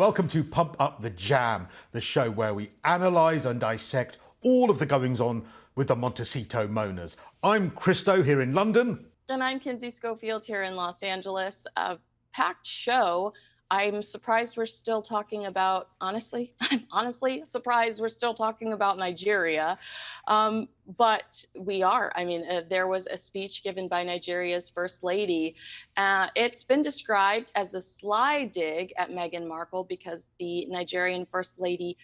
Welcome to Pump Up the Jam, the show where we analyse and dissect all of the goings-on with the Montecito Moaners. I'm Cristo here in London. And I'm Kinsey Schofield here in Los Angeles. A packed show. I'm surprised we're still talking about, honestly, I'm honestly surprised we're still talking about Nigeria. But we are. I mean, there was a speech given by Nigeria's First Lady. It's been described as a sly dig at Meghan Markle because the Nigerian First Lady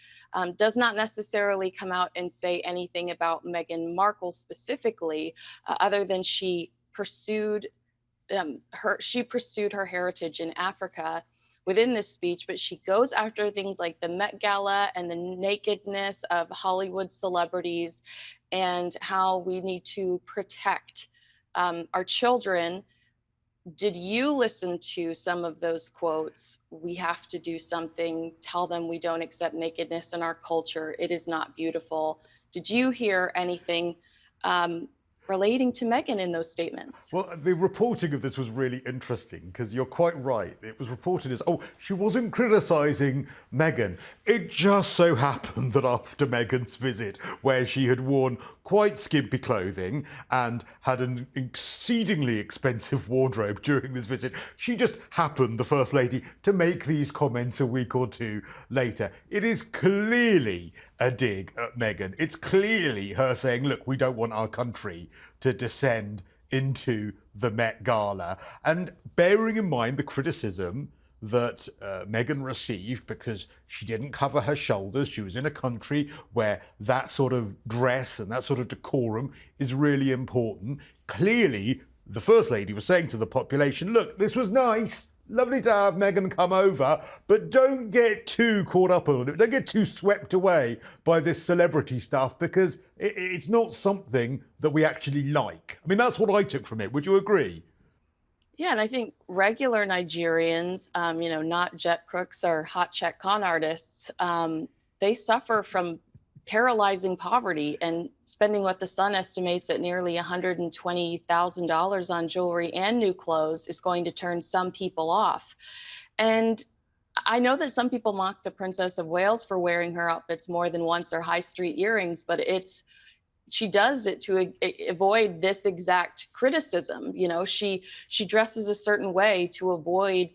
does not necessarily come out and say anything about Meghan Markle specifically, other than she pursued her heritage in Africa within this speech, but she goes after things like the Met Gala and the nakedness of Hollywood celebrities and how we need to protect our children. Did you listen to some of those quotes? We have to do something. Tell them we don't accept nakedness in our culture. It is not beautiful. Did you hear anything relating to Meghan in those statements? Well, the reporting of this was really interesting because you're quite right. It was reported as, oh, she wasn't criticising Meghan. It just so happened that after Meghan's visit, where she had worn quite skimpy clothing and had an exceedingly expensive wardrobe during this visit, she just happened, the First Lady, to make these comments a week or two later. It is clearly a dig at Meghan. It's clearly her saying, look, we don't want our country to descend into the Met Gala. And bearing in mind the criticism that Meghan received because she didn't cover her shoulders, she was in a country where that sort of dress and that sort of decorum is really important. Clearly, the First Lady was saying to the population, look, this was nice, lovely to have Meghan come over, but don't get too caught up on it. Don't get too swept away by this celebrity stuff because it's not something that we actually like. I mean, that's what I took from it. Would you agree? Yeah, and I think regular Nigerians, not jet crooks or hot check con artists, they suffer from paralyzing poverty, and spending what the Sun estimates at nearly $120,000 on jewelry and new clothes is going to turn some people off. And I know that some people mock the Princess of Wales for wearing her outfits more than once, or high street earrings, but she does it to avoid this exact criticism. She dresses a certain way to avoid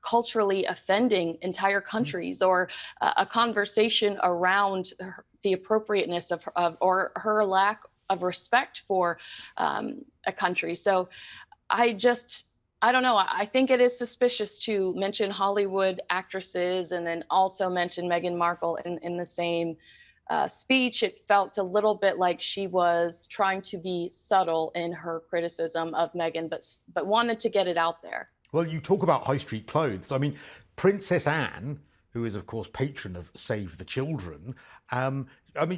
culturally offending entire countries, or a conversation around the appropriateness of or her lack of respect for a country. So I don't know. I think it is suspicious to mention Hollywood actresses and then also mention Meghan Markle in the same speech. It felt a little bit like she was trying to be subtle in her criticism of Meghan, but wanted to get it out there. Well, you talk about high street clothes. I mean, Princess Anne, who is, of course, patron of Save the Children,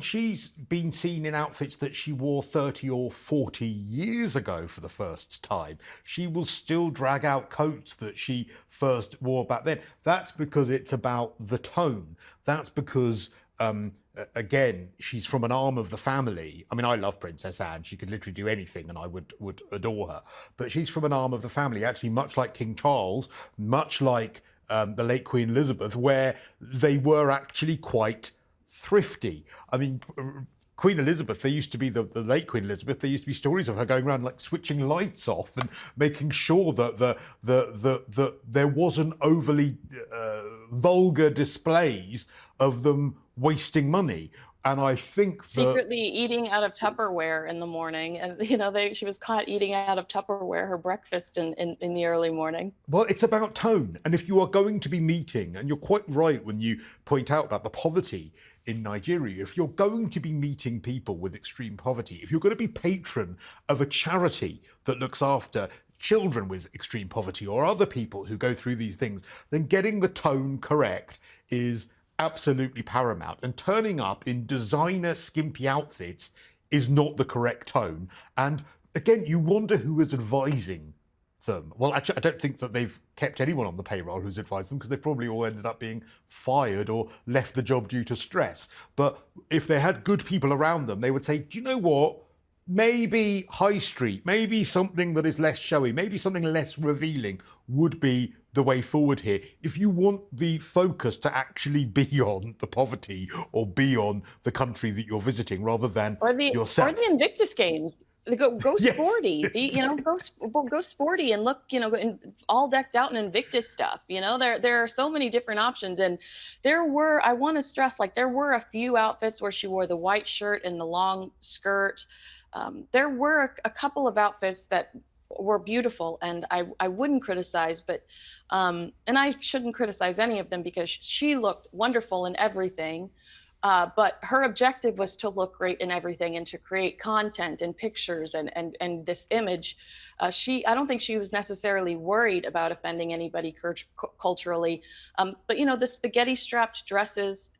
she's been seen in outfits that she wore 30 or 40 years ago for the first time. She will still drag out coats that she first wore back then. That's because it's about the tone. That's because again, she's from an arm of the family. I mean, I love Princess Anne. She could literally do anything and I would adore her. But she's from an arm of the family, actually much like King Charles, much like the late Queen Elizabeth, where they were actually quite thrifty. I mean, Queen Elizabeth, there used to be, the late Queen Elizabeth, there used to be stories of her going around like switching lights off and making sure that there wasn't overly vulgar displays of them wasting money. And I think secretly eating out of Tupperware in the morning, and she was caught eating out of Tupperware her breakfast in the early morning. Well, it's about tone, and if you are going to be meeting, and you're quite right when you point out about the poverty in Nigeria, if you're going to be meeting people with extreme poverty, if you're going to be patron of a charity that looks after children with extreme poverty or other people who go through these things, then getting the tone correct is absolutely paramount. And turning up in designer skimpy outfits is not the correct tone. And again, you wonder who is advising them. Well, actually, I don't think that they've kept anyone on the payroll who's advised them, because they've probably all ended up being fired or left the job due to stress. But if they had good people around them, they would say, do you know what? Maybe high street, maybe something that is less showy, maybe something less revealing would be the way forward here. If you want the focus to actually be on the poverty or be on the country that you're visiting rather than yourself. Or the Invictus Games. Go Yes. sporty. Go sporty and look, all decked out in Invictus stuff. There are so many different options. And I want to stress, like, there were a few outfits where she wore the white shirt and the long skirt. There were a couple of outfits that were beautiful, and I wouldn't criticize, but and I shouldn't criticize any of them because she looked wonderful in everything. But her objective was to look great in everything and to create content and pictures and this image. I don't think she was necessarily worried about offending anybody culturally. But the spaghetti strapped dresses,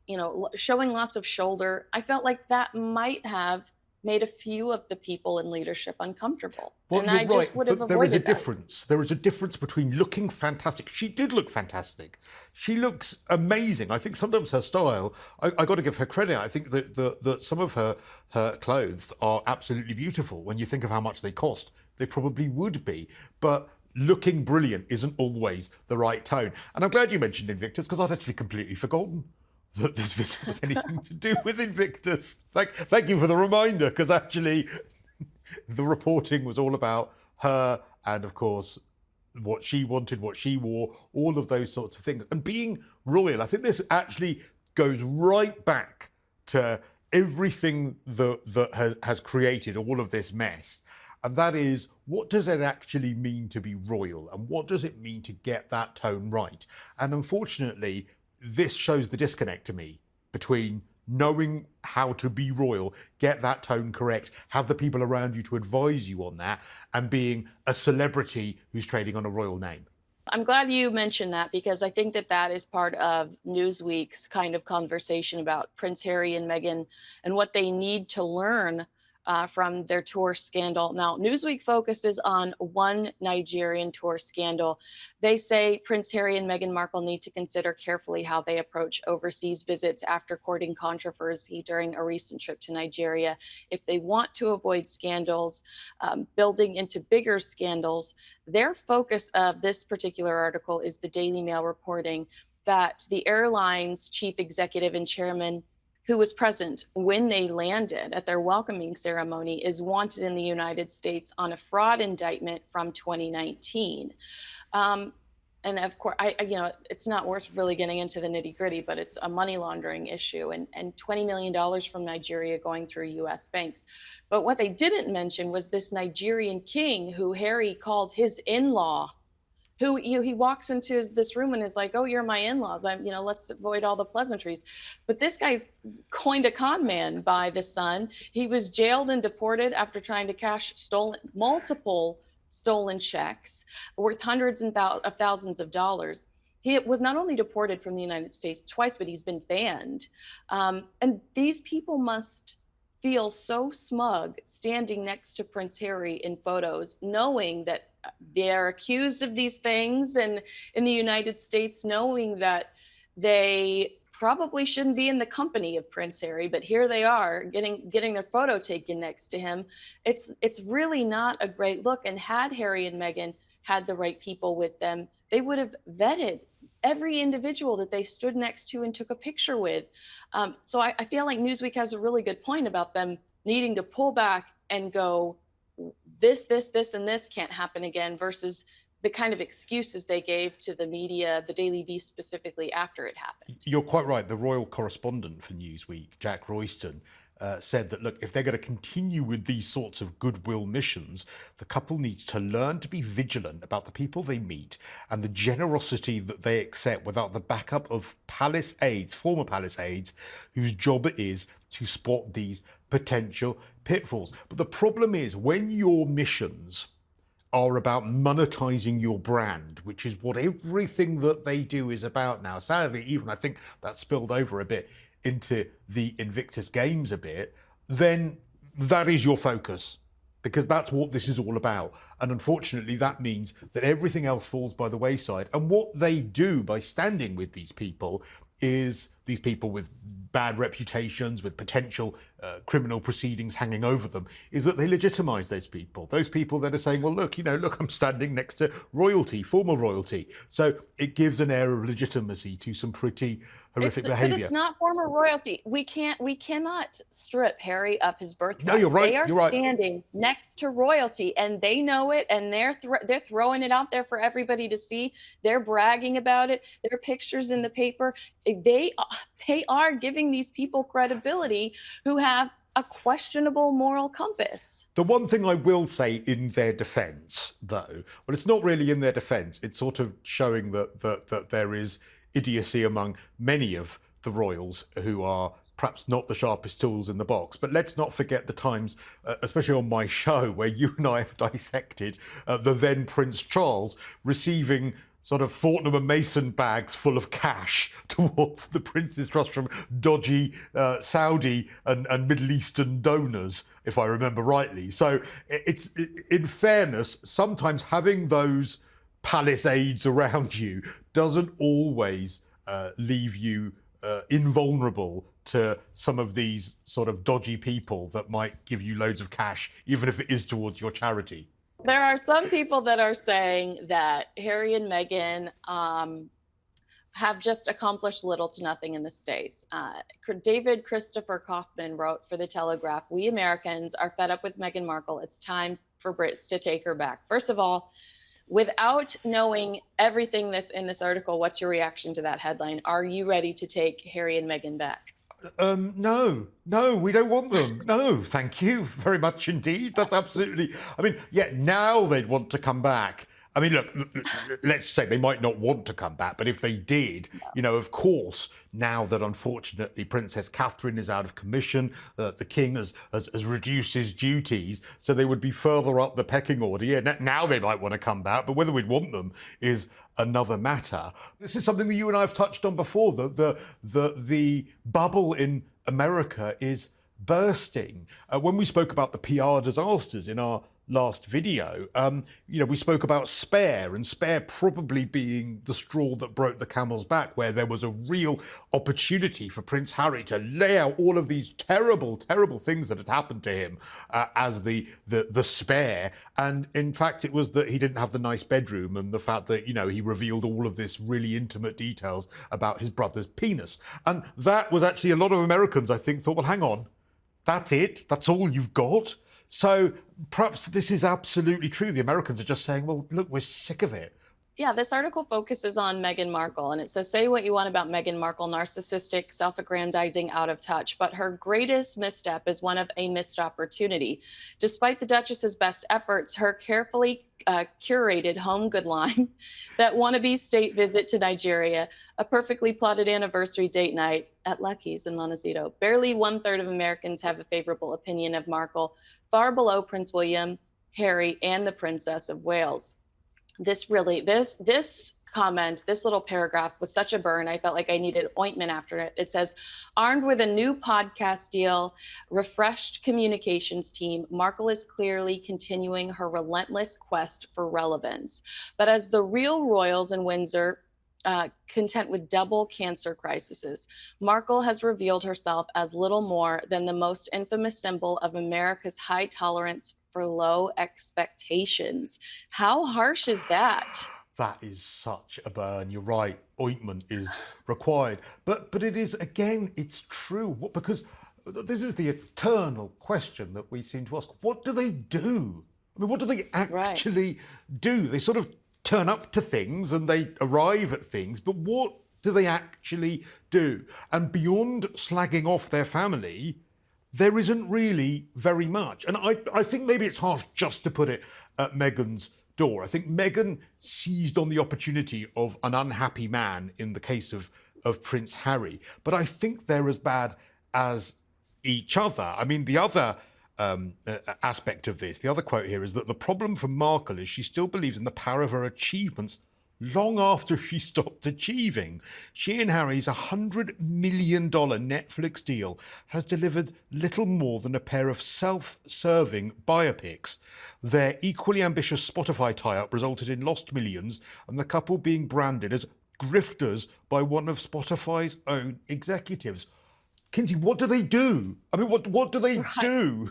showing lots of shoulder, I felt like that might have made a few of the people in leadership uncomfortable. Well, and you're I just right, would have but avoided there is a that. difference. There is a difference between looking fantastic. She did look fantastic. She looks amazing. I think sometimes her style, I got to give her credit. I think that some of her clothes are absolutely beautiful. When you think of how much they cost, they probably would be. But looking brilliant isn't always the right tone. And I'm glad you mentioned Invictus, because I'd actually completely forgotten that this visit has anything to do with Invictus. Thank you for the reminder, because actually the reporting was all about her and, of course, what she wanted, what she wore, all of those sorts of things. And being royal, I think this actually goes right back to everything that has created all of this mess. And that is, what does it actually mean to be royal? And what does it mean to get that tone right? And unfortunately, this shows the disconnect to me between knowing how to be royal, get that tone correct, have the people around you to advise you on that, and being a celebrity who's trading on a royal name. I'm glad you mentioned that, because I think that is part of Newsweek's kind of conversation about Prince Harry and Meghan and what they need to learn from their tour scandal. Now, Newsweek focuses on one Nigerian tour scandal. They say Prince Harry and Meghan Markle need to consider carefully how they approach overseas visits after courting controversy during a recent trip to Nigeria. If they want to avoid scandals, building into bigger scandals, their focus of this particular article is the Daily Mail reporting that the airline's chief executive and chairman, who was present when they landed at their welcoming ceremony, is wanted in the United States on a fraud indictment from 2019. And of course, it's not worth really getting into the nitty gritty, but it's a money laundering issue and $20 million from Nigeria going through US banks. But what they didn't mention was this Nigerian king who Harry called his in-law, who he walks into this room and is like, "Oh, you're my in-laws. Let's avoid all the pleasantries." But this guy's coined a con man by the Sun. He was jailed and deported after trying to cash multiple stolen checks worth hundreds of thousands of dollars. He was not only deported from the United States twice, but he's been banned. And these people must feel so smug standing next to Prince Harry in photos, knowing that they're accused of these things, and in the United States, knowing that they probably shouldn't be in the company of Prince Harry, but here they are getting their photo taken next to him. It's really not a great look. And had Harry and Meghan had the right people with them, they would have vetted every individual that they stood next to and took a picture with. So I feel like Newsweek has a really good point about them needing to pull back and go, this, and this can't happen again, versus the kind of excuses they gave to the media, the Daily Beast specifically, after it happened. You're quite right. The royal correspondent for Newsweek, Jack Royston, said that, look, if they're going to continue with these sorts of goodwill missions, the couple needs to learn to be vigilant about the people they meet and the generosity that they accept without the backup of palace aides, former palace aides, whose job it is to spot these potential pitfalls. But the problem is, when your missions are about monetizing your brand, which is what everything that they do is about now. Sadly, even I think that spilled over a bit into the Invictus Games a bit, then that is your focus, because that's what this is all about. And unfortunately, that means that everything else falls by the wayside. And what they do by standing with these people is, these people with bad reputations, with potential criminal proceedings hanging over them, is that they legitimise those people. Those people that are saying, well, look, I'm standing next to royalty, former royalty. So it gives an air of legitimacy to some pretty horrific behaviour. But it's not former royalty. We cannot strip Harry of his birthright. No, you're right. They are you're right. standing next to royalty, and they know it, and they're throwing it out there for everybody to see. They're bragging about it. There are pictures in the paper. They are giving these people credibility who have a questionable moral compass. The one thing I will say in their defence, though, well, it's not really in their defence. It's sort of showing that there is idiocy among many of the royals who are perhaps not the sharpest tools in the box. But let's not forget the times, especially on my show, where you and I have dissected the then Prince Charles receiving sort of Fortnum and Mason bags full of cash towards the Prince's Trust from dodgy Saudi and Middle Eastern donors, if I remember rightly. So it's, in fairness, sometimes having those palace aides around you doesn't always leave you invulnerable to some of these sort of dodgy people that might give you loads of cash, even if it is towards your charity. There are some people that are saying that Harry and Meghan have just accomplished little to nothing in the States. David Christopher Kaufman wrote for The Telegraph, "We Americans are fed up with Meghan Markle. It's time for Brits to take her back." First of all, without knowing everything that's in this article, what's your reaction to that headline? Are you ready to take Harry and Meghan back? No, we don't want them. No, thank you very much indeed. That's absolutely, now they'd want to come back. I mean, look, let's say they might not want to come back, but if they did, of course, now that unfortunately Princess Catherine is out of commission, the king has reduced his duties, so they would be further up the pecking order. Yeah, now they might want to come back, but whether we'd want them is another matter. This is something that you and I have touched on before. The bubble in America is bursting. When we spoke about the PR disasters in our last video, we spoke about Spare, and Spare probably being the straw that broke the camel's back, where there was a real opportunity for Prince Harry to lay out all of these terrible, terrible things that had happened to him as the Spare. And in fact, it was that he didn't have the nice bedroom, and the fact that, he revealed all of this really intimate details about his brother's penis. And that was actually, a lot of Americans, I think, thought, well, hang on, that's it? That's all you've got? So perhaps this is absolutely true. The Americans are just saying, well, look, we're sick of it. Yeah, this article focuses on Meghan Markle, and it says, say what you want about Meghan Markle, narcissistic, self-aggrandizing, out of touch, but her greatest misstep is one of a missed opportunity. Despite the Duchess's best efforts, her carefully curated home good line, that wannabe state visit to Nigeria, a perfectly plotted anniversary date night at Lucky's in Montecito. Barely 1/3 of Americans have a favorable opinion of Markle, far below Prince William, Harry, and the Princess of Wales. This comment, this little paragraph was such a burn. I felt like I needed ointment after it. It says, armed with a new podcast deal, refreshed communications team, Markle is clearly continuing her relentless quest for relevance. But as the real royals in Windsor, content with double cancer crises, Markle has revealed herself as little more than the most infamous symbol of America's high tolerance for low expectations. How harsh is that? That is such a burn. You're right. Ointment is required. But it is, again, it's true. Because this is the eternal question that we seem to ask. What do they do? I mean, what do they actually do? They sort of turn up to things and they arrive at things, but what do they actually do? And beyond slagging off their family, there isn't really very much. And I think maybe it's harsh just to put it at Meghan's door. I think Meghan seized on the opportunity of an unhappy man in the case of Prince Harry. But I think they're as bad as each other. I mean, the other aspect of this, the other quote here, is that the problem for Markle is she still believes in the power of her achievements long after she stopped achieving. She and Harry's $100 million Netflix deal has delivered little more than a pair of self-serving biopics. Their equally ambitious Spotify tie-up resulted in lost millions, and the couple being branded as grifters by one of Spotify's own executives. Kinsey, what do they do? I mean, what do they do?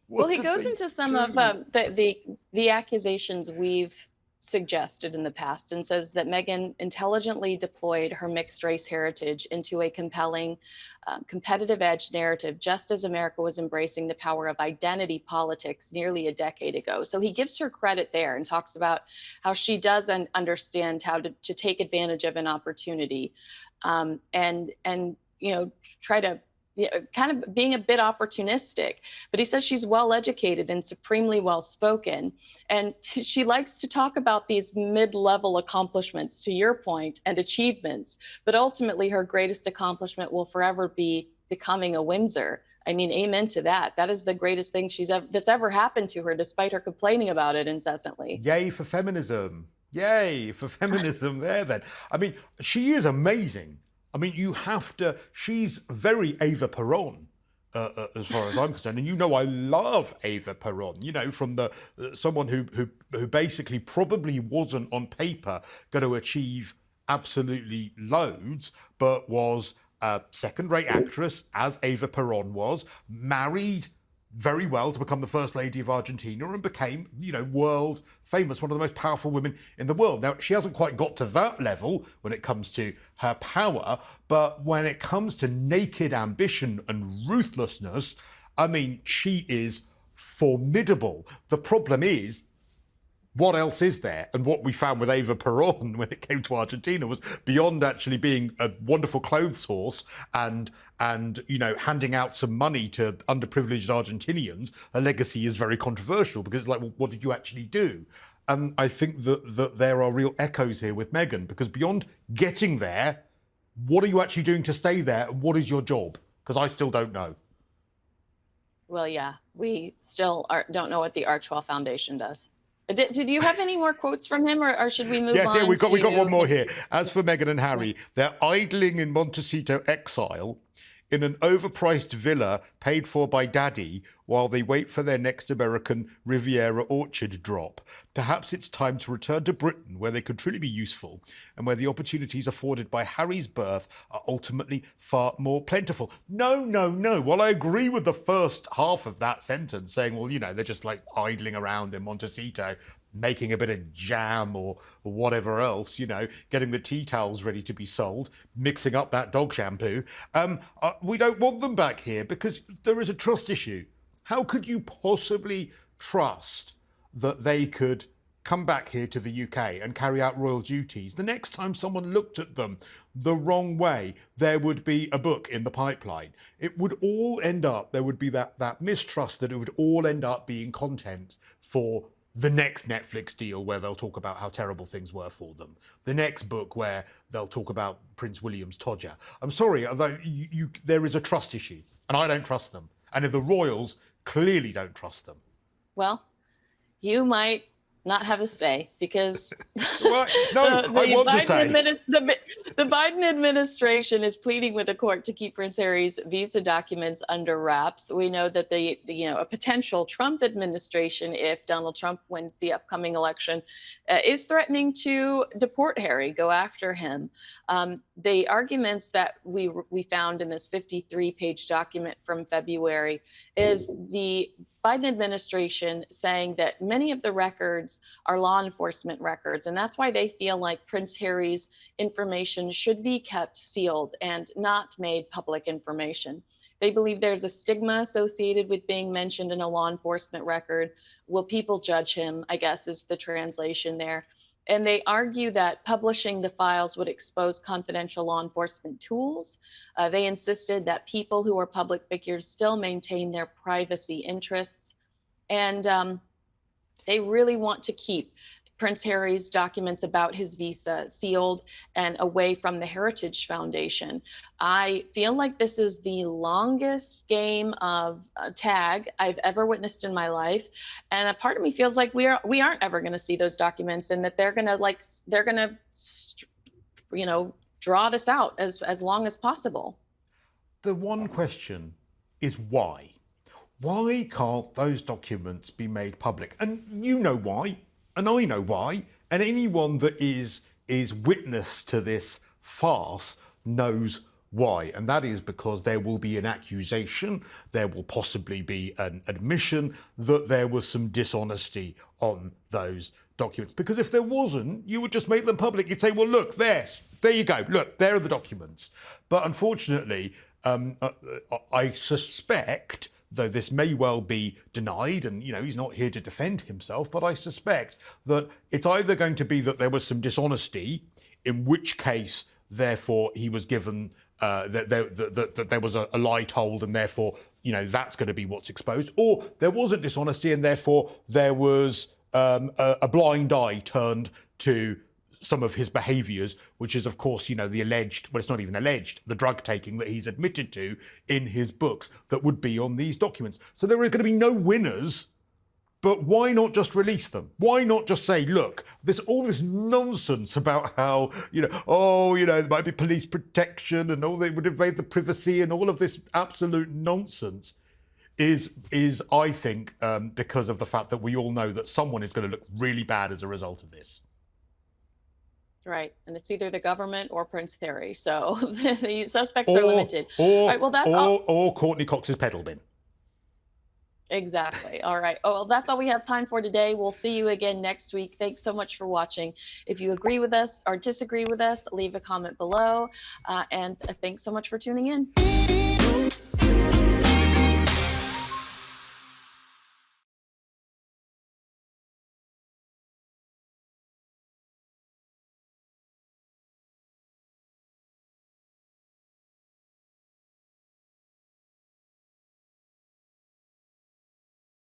Well, he goes into some of the accusations we've suggested in the past and says that Meghan intelligently deployed her mixed race heritage into a compelling competitive edge narrative, just as America was embracing the power of identity politics nearly a decade ago. So he gives her credit there and talks about how she does understand how to take advantage of an opportunity, and try to kind of being a bit opportunistic. But he says she's well educated and supremely well spoken. And she likes to talk about these mid-level accomplishments, to your point, and achievements. But ultimately, her greatest accomplishment will forever be becoming a Windsor. I mean, amen to that. That is the greatest thing that's ever happened to her, despite her complaining about it incessantly. Yay for feminism. Yay for feminism there then. I mean, she is amazing. I mean, she's very Eva Peron, as far as I'm concerned. And I love Eva Peron, from someone who basically probably wasn't on paper going to achieve absolutely loads, but was a second-rate actress, as Eva Peron was, married very well to become the First Lady of Argentina and became, world famous, one of the most powerful women in the world. Now, she hasn't quite got to that level when it comes to her power, but when it comes to naked ambition and ruthlessness, I mean, she is formidable. The problem is, what else is there? And what we found with Eva Peron when it came to Argentina was, beyond actually being a wonderful clothes horse and handing out some money to underprivileged Argentinians, her legacy is very controversial, because it's like, well, what did you actually do? And I think that there are real echoes here with Meghan, because beyond getting there, what are you actually doing to stay there? What is your job? Because I still don't know. Well, yeah, we still don't know what the Archwell Foundation does. Did you have any more quotes from him, or should we move on? Yes, we got one more here. As for Meghan and Harry, they're idling in Montecito exile in an overpriced villa paid for by Daddy while they wait for their next American Riviera Orchard drop. Perhaps it's time to return to Britain, where they could truly be useful and where the opportunities afforded by Harry's birth are ultimately far more plentiful. No. Well, I agree with the first half of that sentence, saying, well, they're just like idling around in Montecito, making a bit of jam or whatever else, getting the tea towels ready to be sold, mixing up that dog shampoo. We don't want them back here because there is a trust issue. How could you possibly trust that they could come back here to the UK and carry out royal duties? The next time someone looked at them the wrong way, there would be a book in the pipeline. It would all end up, there would be that mistrust that it would all end up being content for the next Netflix deal where they'll talk about how terrible things were for them. The next book where they'll talk about Prince William's Todger. I'm sorry, although there is a trust issue, and I don't trust them. And if the royals clearly don't trust them. Well, you might not have a say, because well, no, the Biden administration is pleading with the court to keep Prince Harry's visa documents under wraps. We know that a potential Trump administration, if Donald Trump wins the upcoming election, is threatening to deport Harry, go after him. The arguments that we found in this 53-page document from February is the Biden administration saying that many of the records are law enforcement records, and that's why they feel like Prince Harry's information should be kept sealed and not made public information. They believe there's a stigma associated with being mentioned in a law enforcement record. Will people judge him, I guess, is the translation there. And they argue that publishing the files would expose confidential law enforcement tools. They insisted that people who are public figures still maintain their privacy interests. And they really want to keep Prince Harry's documents about his visa sealed and away from the Heritage Foundation. I feel like this is the longest game of tag I've ever witnessed in my life, and a part of me feels like we aren't ever going to see those documents, and that they're going to draw this out as long as possible. The one question is why? Why can't those documents be made public? And you know why. And I know why, and anyone that is witness to this farce knows Why? And that is because there will be an accusation, there will possibly be an admission that there was some dishonesty on those documents. Because if there wasn't, you would just make them public. You'd say, well, look, there you go. Look, there are the documents. But unfortunately, I suspect, though this may well be denied, and he's not here to defend himself, but I suspect that it's either going to be that there was some dishonesty, in which case, therefore, he was given that there was a lie told, and therefore, that's going to be what's exposed, or there wasn't dishonesty, and therefore there was a blind eye turned to some of his behaviours, which is, of course, the alleged, well, it's not even alleged, the drug taking that he's admitted to in his books that would be on these documents. So there are going to be no winners. But why not just release them? Why not just say, look, all this nonsense about how, there might be police protection and they would invade the privacy and all of this absolute nonsense is I think, because of the fact that we all know that someone is going to look really bad as a result of this. Right. And it's either the government or Prince Harry. So the suspects are limited. All right, well, that's all. Or Courtney Cox's pedal bin. Exactly. All right. Oh, well, that's all we have time for today. We'll see you again next week. Thanks so much for watching. If you agree with us or disagree with us, leave a comment below. And thanks so much for tuning in.